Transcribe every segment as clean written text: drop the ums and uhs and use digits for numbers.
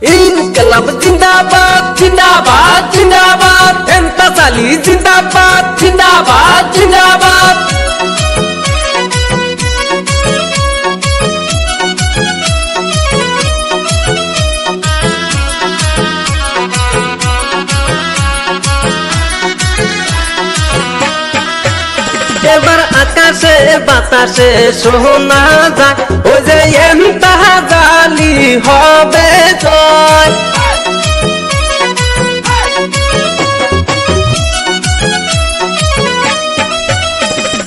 ইনকলাব জিন্দাবাদ জিন্দাবাদ জিন্দাবাদ এন্তাসালি জিন্দাবাদ জিন্দাবাদ জিন্দাবাদ এবার আকাশে বাতাসে শোনা যায় ও যে এন্তাহাজালি হবে জয়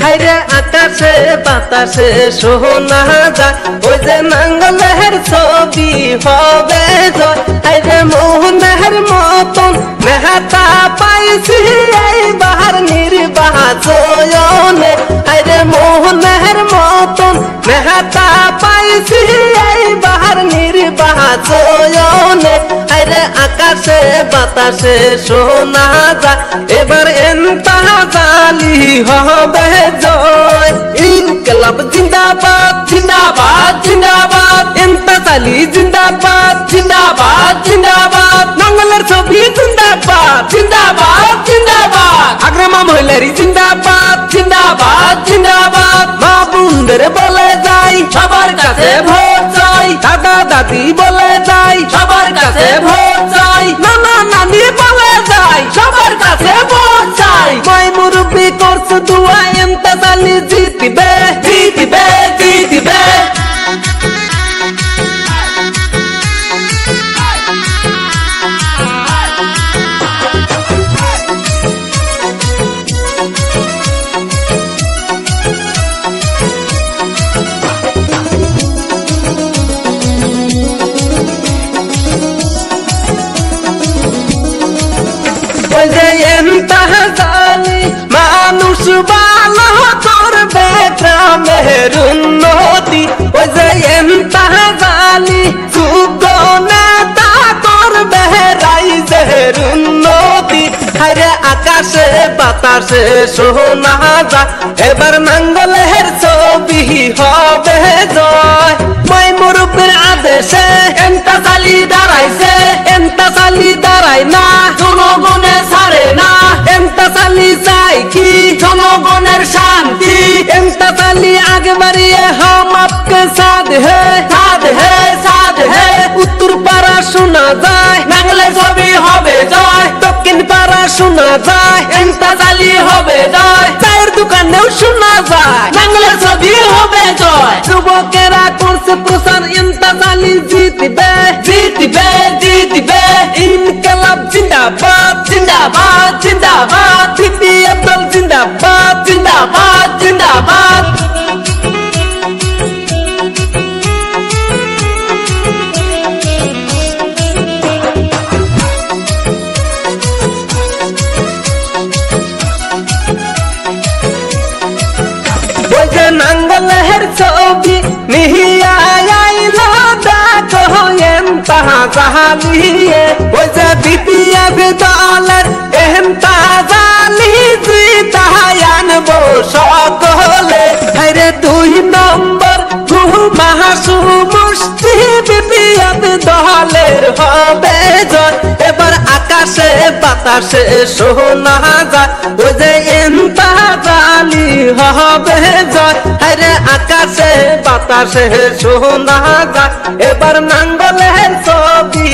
হায়রে আকাশে বাতাসে শোনা যায় ও যে নাঙ্গলের ছবি হবে জয় হায়রে মোহনের মতন মেহতা পাইছি এইবার নির্বাচনে হায়রে মোহনের মতন মেহতা পাইছি এইবার নির্বাচনে হায়রে আকাশে বাতাসে শোনা যায় এবার এন্তাহাজালি হবে জয় ইনকলাব জিন্দাবাদ জিন্দাবাদ জিন্দাবাদ এন্তাসালি জিন্দাবাদ জিন্দাবাদ জিন্দাবাদ নাঙ্গলের ছবি জিন্দাবাদ জিন্দাবাদ জিন্দাবাদ আগ্রামা মহিলারি জিন্দাবাদ জিন্দাবাদ জিন্দাবাদ মা বোনদের বলে যাই সবার কাছে ভোট চাই দাদা দাদি বলে যাই সবার কাছে ভোট চাই নানা নানি বলে যাই সবার কাছে ভোট চাই মাই মুরব্বি করছে দুয়া এন্তাসালি জিতবে জিতবে জিতবে মানুষ ভালো করবে গ্রামের উন্নতি ওই যে এন্তাহাজালি যোগ্য নেতা করবে রাইজের উন্নতি হায়রে আকাশে বাতাসে শোনা যায় এবার নাঙ্গলের ছবি হবে জয় মই মুরব্বির আদেশে এন্তাসালি দাঁড়াইছে এন্তাসালি দাঁড়ায় না জনগণে ছাড়ে না এন্তাসালি চাই কি জনগণের শান্তি এন্তাসালি আগে বাড়িয়ে হাম আপকে সাথ হে সাথ হে সাথ হে উত্তর পাড়া শোনা যায় নাঙ্গলে ছবি হবে জয় দক্ষিণ পাড়া শোনা যায় এন্তাসালি হবে জয় চায়ের দোকানেও শোনা যায় নাঙ্গলে ছবি হবে জয় যুবকেরা করছে প্রচার এন্তাসালি জিতবে জিতবে জিতবে ইনকলাব জিন্দাবাদ জিন্দাবাদ জিন্দাবাদ বিপি আব্দুল জিন্দাবাদ জিন্দাবাদ জিন্দাবাদ ওই যে নাঙ্গলের ছবি নিহিয়া আইলো দেখো এন্তাহাজালি ওই যে বিপিএফ দলের এন্তাহাজালি জিতায়ানবো সকলে হায়রে 2 নম্বর মাহাসু মুষ্টি বিপিএফ দলের হবে জয় এবার আকাশে বাতাসে শোনা যায় ওই যে এন্তাহাজালি হবে জয় হায়রে আকাশে বাতাসে শোনা যায় এবার নাঙ্গলের ছবি